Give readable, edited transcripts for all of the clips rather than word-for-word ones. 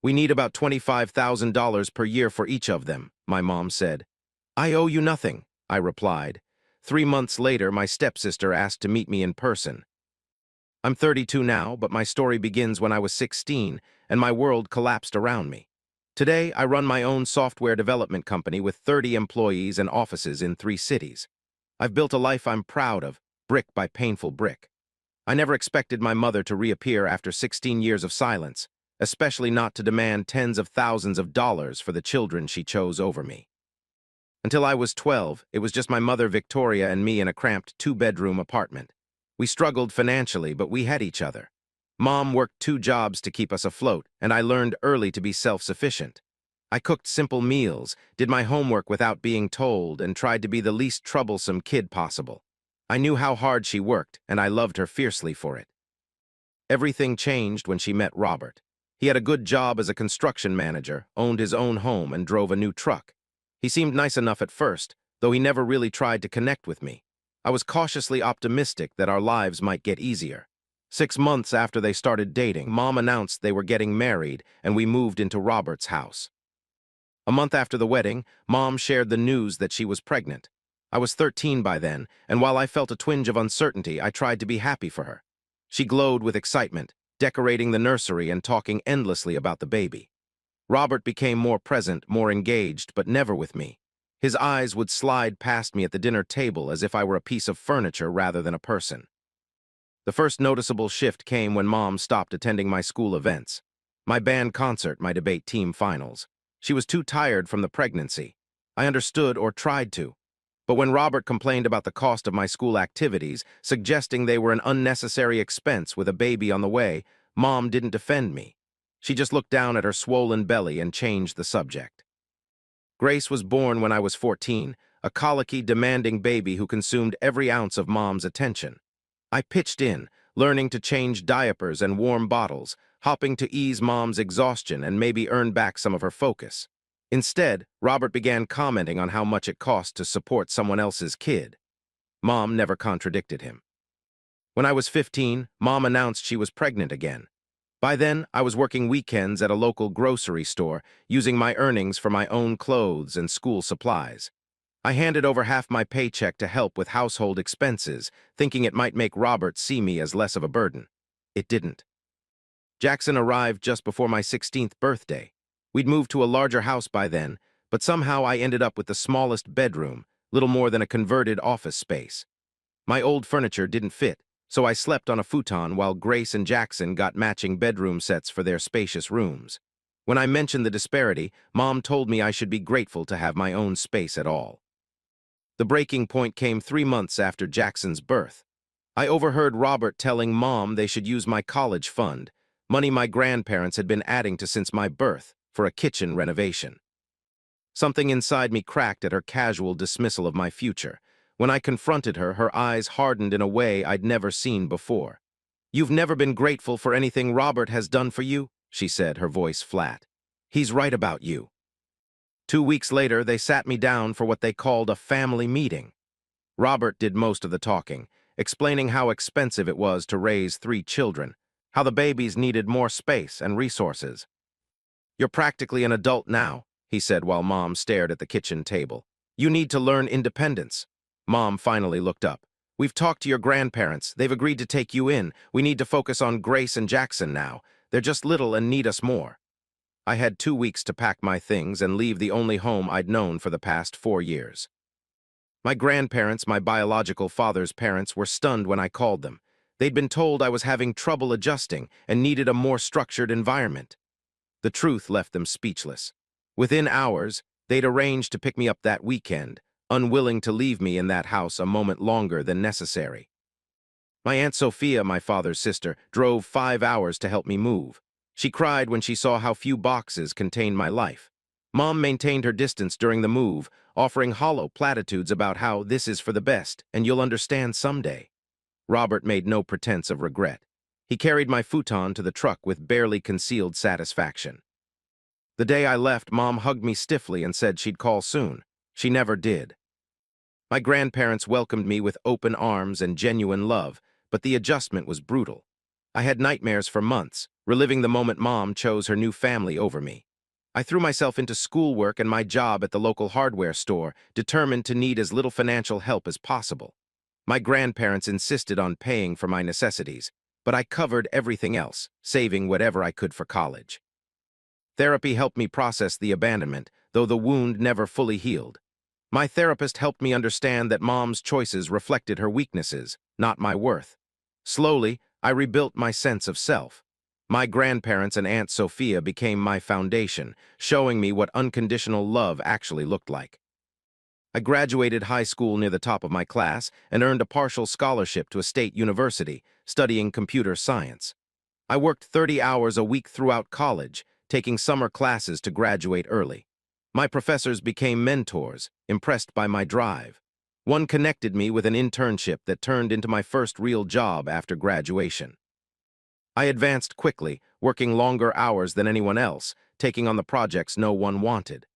We need about $25,000 per year for each of them, my mom said. I owe you nothing, I replied. 3 months later, my stepsister asked to meet me in person. I'm 32 now, but my story begins when I was 16 and my world collapsed around me. Today, I run my own software development company with 30 employees and offices in 3 cities. I've built a life I'm proud of, brick by painful brick. I never expected my mother to reappear after 16 years of silence, especially not to demand tens of thousands of dollars for the children she chose over me. Until I was 12, it was just my mother Victoria and me in a cramped 2-bedroom apartment. We struggled financially, but we had each other. Mom worked 2 jobs to keep us afloat, and I learned early to be self-sufficient. I cooked simple meals, did my homework without being told, and tried to be the least troublesome kid possible. I knew how hard she worked, and I loved her fiercely for it. Everything changed when she met Robert. He had a good job as a construction manager, owned his own home, and drove a new truck. He seemed nice enough at first, though he never really tried to connect with me. I was cautiously optimistic that our lives might get easier. 6 months after they started dating, Mom announced they were getting married, and we moved into Robert's house. A month after the wedding, Mom shared the news that she was pregnant. I was 13 by then, and while I felt a twinge of uncertainty, I tried to be happy for her. She glowed with excitement, decorating the nursery and talking endlessly about the baby. Robert became more present, more engaged, but never with me. His eyes would slide past me at the dinner table as if I were a piece of furniture rather than a person. The first noticeable shift came when Mom stopped attending my school events. My band concert, my debate team finals. She was too tired from the pregnancy. I understood, or tried to. But when Robert complained about the cost of my school activities, suggesting they were an unnecessary expense with a baby on the way, Mom didn't defend me. She just looked down at her swollen belly and changed the subject. Grace was born when I was 14, a colicky, demanding baby who consumed every ounce of Mom's attention. I pitched in, learning to change diapers and warm bottles, hoping to ease Mom's exhaustion and maybe earn back some of her focus. Instead, Robert began commenting on how much it cost to support someone else's kid. Mom never contradicted him. When I was 15, Mom announced she was pregnant again. By then, I was working weekends at a local grocery store, using my earnings for my own clothes and school supplies. I handed over half my paycheck to help with household expenses, thinking it might make Robert see me as less of a burden. It didn't. Jackson arrived just before my 16th birthday. We'd moved to a larger house by then, but somehow I ended up with the smallest bedroom, little more than a converted office space. My old furniture didn't fit, so I slept on a futon while Grace and Jackson got matching bedroom sets for their spacious rooms. When I mentioned the disparity, Mom told me I should be grateful to have my own space at all. The breaking point came 3 months after Jackson's birth. I overheard Robert telling Mom they should use my college fund, money my grandparents had been adding to since my birth, for a kitchen renovation. Something inside me cracked at her casual dismissal of my future. When I confronted her, her eyes hardened in a way I'd never seen before. "You've never been grateful for anything Robert has done for you?" she said, her voice flat. "He's right about you." 2 weeks later, they sat me down for what they called a family meeting. Robert did most of the talking, explaining how expensive it was to raise 3 children, how the babies needed more space and resources. "You're practically an adult now," he said while Mom stared at the kitchen table. "You need to learn independence." Mom finally looked up. "We've talked to your grandparents. They've agreed to take you in. We need to focus on Grace and Jackson now. They're just little and need us more." I had 2 weeks to pack my things and leave the only home I'd known for the past 4 years. My grandparents, my biological father's parents, were stunned when I called them. They'd been told I was having trouble adjusting and needed a more structured environment. The truth left them speechless. Within hours, they'd arranged to pick me up that weekend, unwilling to leave me in that house a moment longer than necessary. My Aunt Sophia, my father's sister, drove 5 hours to help me move. She cried when she saw how few boxes contained my life. Mom maintained her distance during the move, offering hollow platitudes about how this is for the best and you'll understand someday. Robert made no pretense of regret. He carried my futon to the truck with barely concealed satisfaction. The day I left, Mom hugged me stiffly and said she'd call soon. She never did. My grandparents welcomed me with open arms and genuine love, but the adjustment was brutal. I had nightmares for months, reliving the moment Mom chose her new family over me. I threw myself into schoolwork and my job at the local hardware store, determined to need as little financial help as possible. My grandparents insisted on paying for my necessities, but I covered everything else, saving whatever I could for college. Therapy helped me process the abandonment, though the wound never fully healed. My therapist helped me understand that Mom's choices reflected her weaknesses, not my worth. Slowly, I rebuilt my sense of self. My grandparents and Aunt Sophia became my foundation, showing me what unconditional love actually looked like. I graduated high school near the top of my class and earned a partial scholarship to a state university, studying computer science. I worked 30 hours a week throughout college, taking summer classes to graduate early. My professors became mentors, impressed by my drive. One connected me with an internship that turned into my first real job after graduation. I advanced quickly, working longer hours than anyone else, taking on the projects no one wanted.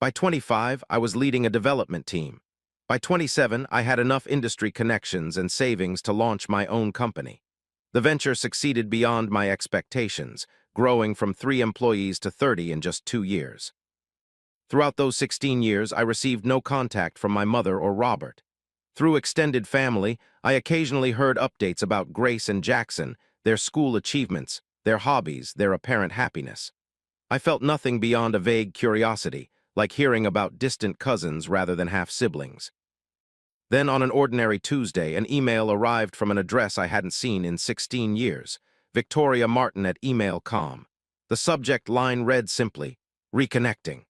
By 25, I was leading a development team. By 27, I had enough industry connections and savings to launch my own company. The venture succeeded beyond my expectations, growing from 3 employees to 30 in just 2 years. Throughout those 16 years, I received no contact from my mother or Robert. Through extended family, I occasionally heard updates about Grace and Jackson, their school achievements, their hobbies, their apparent happiness. I felt nothing beyond a vague curiosity, like hearing about distant cousins rather than half-siblings. Then, on an ordinary Tuesday, an email arrived from an address I hadn't seen in 16 years, Victoria Martin at email.com. The subject line read simply, "Reconnecting."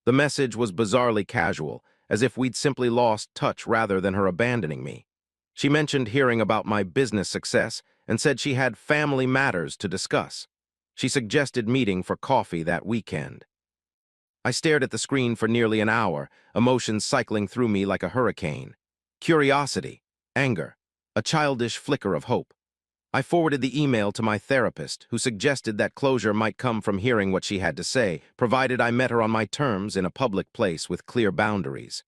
The message was bizarrely casual, as if we'd simply lost touch rather than her abandoning me. She mentioned hearing about my business success and said she had family matters to discuss. She suggested meeting for coffee that weekend. I stared at the screen for nearly an hour, emotions cycling through me like a hurricane. Curiosity, anger, a childish flicker of hope. I forwarded the email to my therapist, who suggested that closure might come from hearing what she had to say, provided I met her on my terms in a public place with clear boundaries.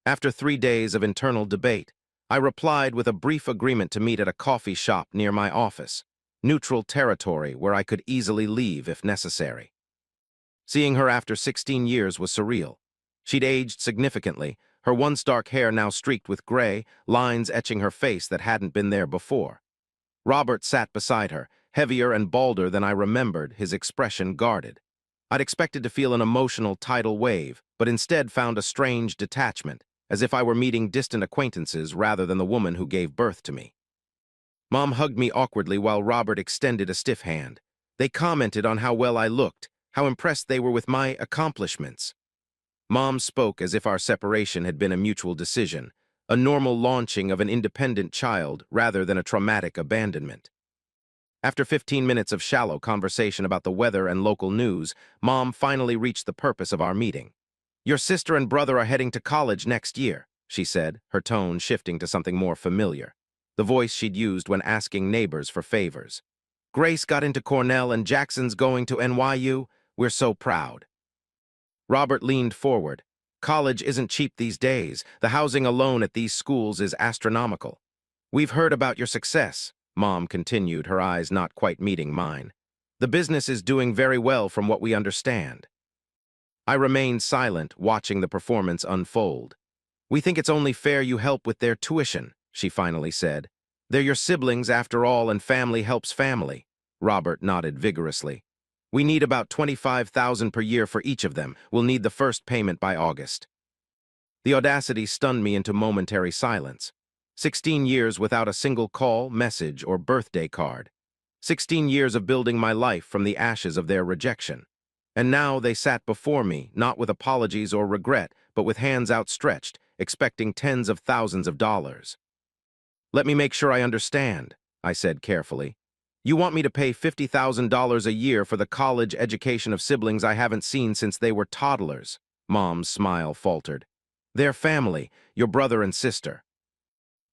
After 3 days of internal debate, I replied with a brief agreement to meet at a coffee shop near my office, neutral territory where I could easily leave if necessary. Seeing her after 16 years was surreal. She'd aged significantly, her once dark hair now streaked with gray, lines etching her face that hadn't been there before. Robert sat beside her, heavier and balder than I remembered, his expression guarded. I'd expected to feel an emotional tidal wave, but instead found a strange detachment, as if I were meeting distant acquaintances rather than the woman who gave birth to me. Mom hugged me awkwardly while Robert extended a stiff hand. They commented on how well I looked, how impressed they were with my accomplishments. Mom spoke as if our separation had been a mutual decision, a normal launching of an independent child rather than a traumatic abandonment. After 15 minutes of shallow conversation about the weather and local news, Mom finally reached the purpose of our meeting. "Your sister and brother are heading to college next year," she said, her tone shifting to something more familiar, the voice she'd used when asking neighbors for favors. "Grace got into Cornell and Jackson's going to NYU. We're so proud." Robert leaned forward. "College isn't cheap these days. The housing alone at these schools is astronomical." "We've heard about your success," Mom continued, her eyes not quite meeting mine. "The business is doing very well from what we understand." I remained silent, watching the performance unfold. "We think it's only fair you help with their tuition," she finally said. "They're your siblings after all, and family helps family." Robert nodded vigorously. "We need about $25,000 per year for each of them. We'll need the first payment by August." The audacity stunned me into momentary silence. 16 years without a single call, message, or birthday card. 16 years of building my life from the ashes of their rejection. And now they sat before me, not with apologies or regret, but with hands outstretched, expecting tens of thousands of dollars. "Let me make sure I understand," I said carefully. "You want me to pay $50,000 a year for the college education of siblings I haven't seen since they were toddlers?" Mom's smile faltered. "Their family, your brother and sister."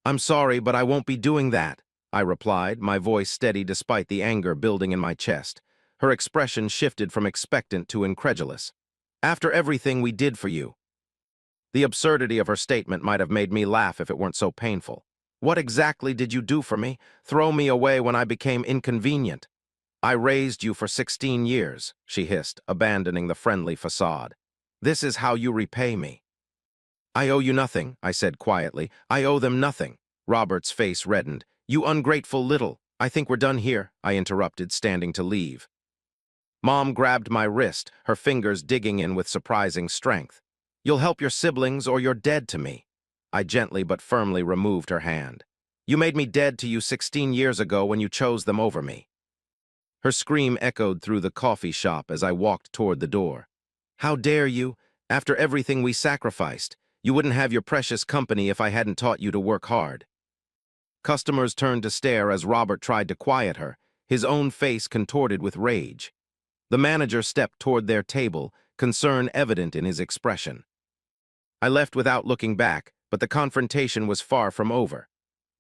"I'm sorry, but I won't be doing that," I replied, my voice steady despite the anger building in my chest. Her expression shifted from expectant to incredulous. "After everything we did for you." The absurdity of her statement might have made me laugh if it weren't so painful. "What exactly did you do for me? Throw me away when I became inconvenient?" I raised you for 16 years, she hissed, abandoning the friendly facade. This is how you repay me. I owe you nothing, I said quietly. I owe them nothing. Robert's face reddened. You ungrateful little. I think we're done here, I interrupted, standing to leave. Mom grabbed my wrist, her fingers digging in with surprising strength. You'll help your siblings or you're dead to me. I gently but firmly removed her hand. You made me dead to you 16 years ago when you chose them over me. Her scream echoed through the coffee shop as I walked toward the door. How dare you? After everything we sacrificed, you wouldn't have your precious company if I hadn't taught you to work hard. Customers turned to stare as Robert tried to quiet her, his own face contorted with rage. The manager stepped toward their table, concern evident in his expression. I left without looking back, but the confrontation was far from over.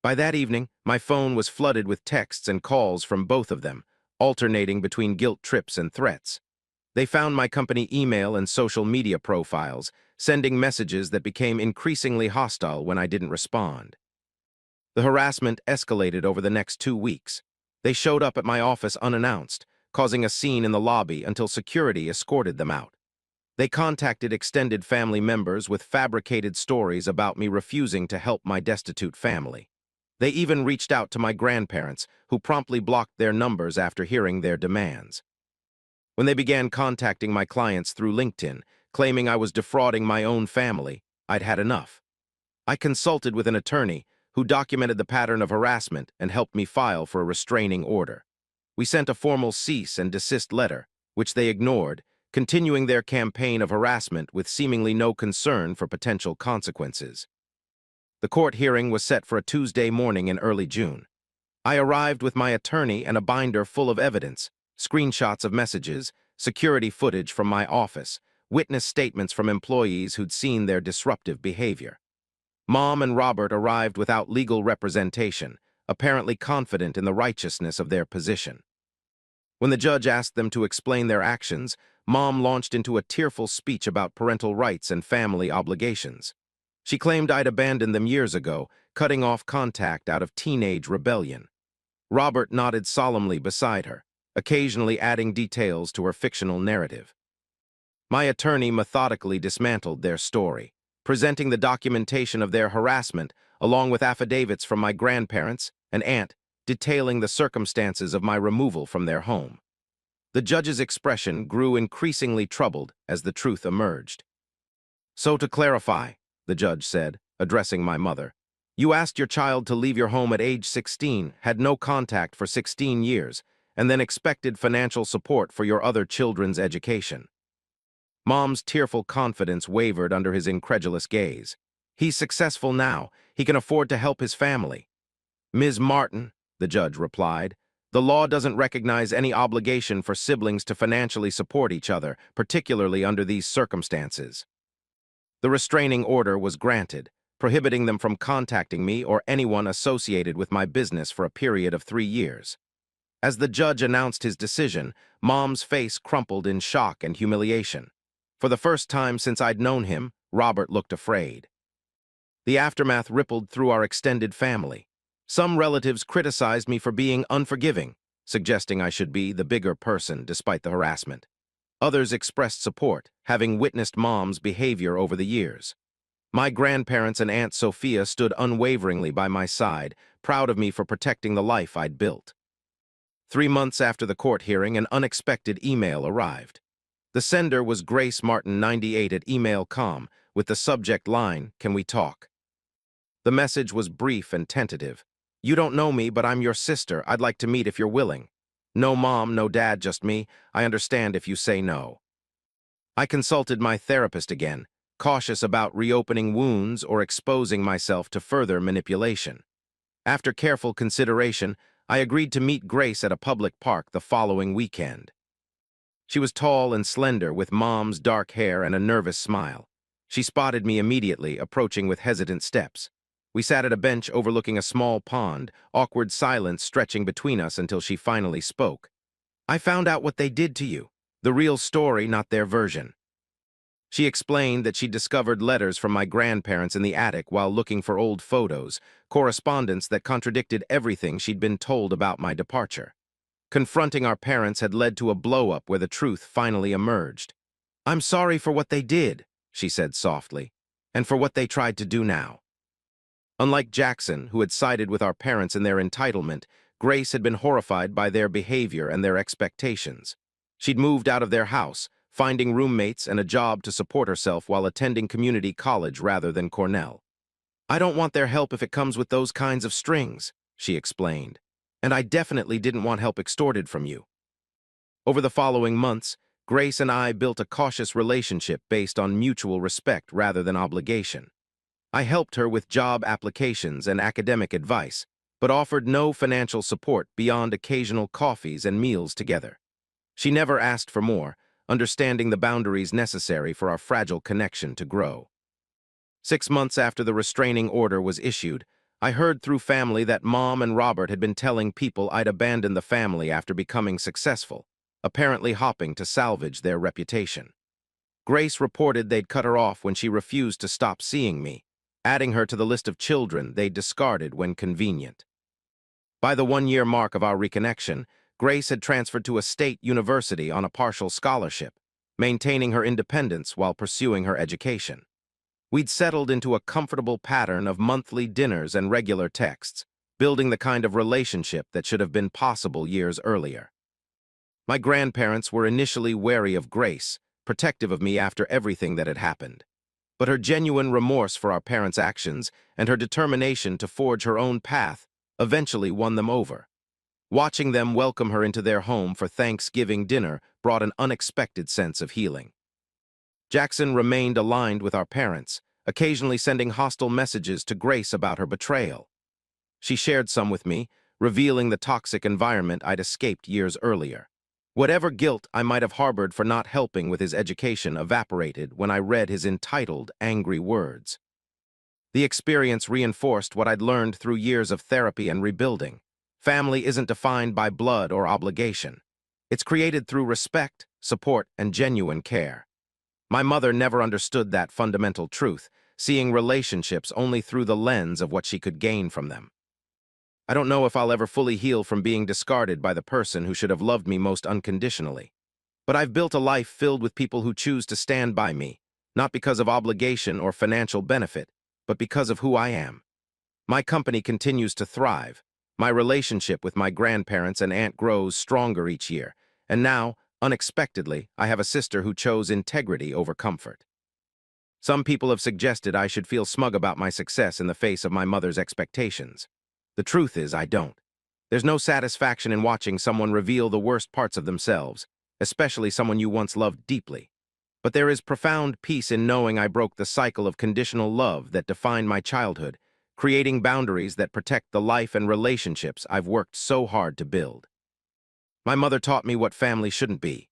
By that evening, my phone was flooded with texts and calls from both of them, alternating between guilt trips and threats. They found my company email and social media profiles, sending messages that became increasingly hostile when I didn't respond. The harassment escalated over the next 2 weeks. They showed up at my office unannounced, causing a scene in the lobby until security escorted them out. They contacted extended family members with fabricated stories about me refusing to help my destitute family. They even reached out to my grandparents, who promptly blocked their numbers after hearing their demands. When they began contacting my clients through LinkedIn, claiming I was defrauding my own family, I'd had enough. I consulted with an attorney who documented the pattern of harassment and helped me file for a restraining order. We sent a formal cease and desist letter, which they ignored, continuing their campaign of harassment with seemingly no concern for potential consequences. The court hearing was set for a Tuesday morning in early June. I arrived with my attorney and a binder full of evidence, screenshots of messages, security footage from my office, witness statements from employees who'd seen their disruptive behavior. Mom and Robert arrived without legal representation, apparently confident in the righteousness of their position. When the judge asked them to explain their actions, Mom launched into a tearful speech about parental rights and family obligations. She claimed I'd abandoned them years ago, cutting off contact out of teenage rebellion. Robert nodded solemnly beside her, occasionally adding details to her fictional narrative. My attorney methodically dismantled their story, presenting the documentation of their harassment along with affidavits from my grandparents and aunt detailing the circumstances of my removal from their home. The judge's expression grew increasingly troubled as the truth emerged. So to clarify, the judge said, addressing my mother, you asked your child to leave your home at age 16, had no contact for 16 years, and then expected financial support for your other children's education. Mom's tearful confidence wavered under his incredulous gaze. He's successful now. He can afford to help his family. Ms. Martin, the judge replied, the law doesn't recognize any obligation for siblings to financially support each other, particularly under these circumstances. The restraining order was granted, prohibiting them from contacting me or anyone associated with my business for a period of 3 years. As the judge announced his decision, Mom's face crumpled in shock and humiliation. For the first time since I'd known him, Robert looked afraid. The aftermath rippled through our extended family. Some relatives criticized me for being unforgiving, suggesting I should be the bigger person despite the harassment. Others expressed support, having witnessed Mom's behavior over the years. My grandparents and Aunt Sophia stood unwaveringly by my side, proud of me for protecting the life I'd built. 3 months after the court hearing, an unexpected email arrived. The sender was Grace Martin 98 at email.com with the subject line, "Can we talk?" The message was brief and tentative. You don't know me, but I'm your sister. I'd like to meet if you're willing. No mom, no dad, just me. I understand if you say no. I consulted my therapist again, cautious about reopening wounds or exposing myself to further manipulation. After careful consideration, I agreed to meet Grace at a public park the following weekend. She was tall and slender, with Mom's dark hair and a nervous smile. She spotted me immediately, approaching with hesitant steps. We sat at a bench overlooking a small pond, awkward silence stretching between us until she finally spoke. I found out what they did to you. The real story, not their version. She explained that she discovered letters from my grandparents in the attic while looking for old photos, correspondence that contradicted everything she'd been told about my departure. Confronting our parents had led to a blow-up where the truth finally emerged. "I'm sorry for what they did," she said softly, "and for what they tried to do now." Unlike Jackson, who had sided with our parents in their entitlement, Grace had been horrified by their behavior and their expectations. She'd moved out of their house, finding roommates and a job to support herself while attending community college rather than Cornell. "I don't want their help if it comes with those kinds of strings," she explained. "And I definitely didn't want help extorted from you." Over the following months, Grace and I built a cautious relationship based on mutual respect rather than obligation. I helped her with job applications and academic advice, but offered no financial support beyond occasional coffees and meals together. She never asked for more, understanding the boundaries necessary for our fragile connection to grow. 6 months after the restraining order was issued, I heard through family that Mom and Robert had been telling people I'd abandoned the family after becoming successful, apparently hoping to salvage their reputation. Grace reported they'd cut her off when she refused to stop seeing me, adding her to the list of children they discarded when convenient. By the 1-year mark of our reconnection, Grace had transferred to a state university on a partial scholarship, maintaining her independence while pursuing her education. We'd settled into a comfortable pattern of monthly dinners and regular texts, building the kind of relationship that should have been possible years earlier. My grandparents were initially wary of Grace, protective of me after everything that had happened. But her genuine remorse for our parents' actions and her determination to forge her own path eventually won them over. Watching them welcome her into their home for Thanksgiving dinner brought an unexpected sense of healing. Jackson remained aligned with our parents, occasionally sending hostile messages to Grace about her betrayal. She shared some with me, revealing the toxic environment I'd escaped years earlier. Whatever guilt I might have harbored for not helping with his education evaporated when I read his entitled, angry words. The experience reinforced what I'd learned through years of therapy and rebuilding. Family isn't defined by blood or obligation. It's created through respect, support, and genuine care. My mother never understood that fundamental truth, seeing relationships only through the lens of what she could gain from them. I don't know if I'll ever fully heal from being discarded by the person who should have loved me most unconditionally. But I've built a life filled with people who choose to stand by me, not because of obligation or financial benefit, but because of who I am. My company continues to thrive. My relationship with my grandparents and aunt grows stronger each year, and now, unexpectedly, I have a sister who chose integrity over comfort. Some people have suggested I should feel smug about my success in the face of my mother's expectations. The truth is, I don't. There's no satisfaction in watching someone reveal the worst parts of themselves, especially someone you once loved deeply. But there is profound peace in knowing I broke the cycle of conditional love that defined my childhood, creating boundaries that protect the life and relationships I've worked so hard to build. My mother taught me what family shouldn't be.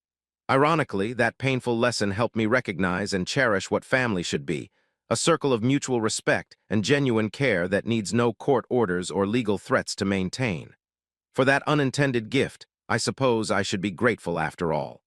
Ironically, that painful lesson helped me recognize and cherish what family should be, a circle of mutual respect and genuine care that needs no court orders or legal threats to maintain. For that unintended gift, I suppose I should be grateful after all.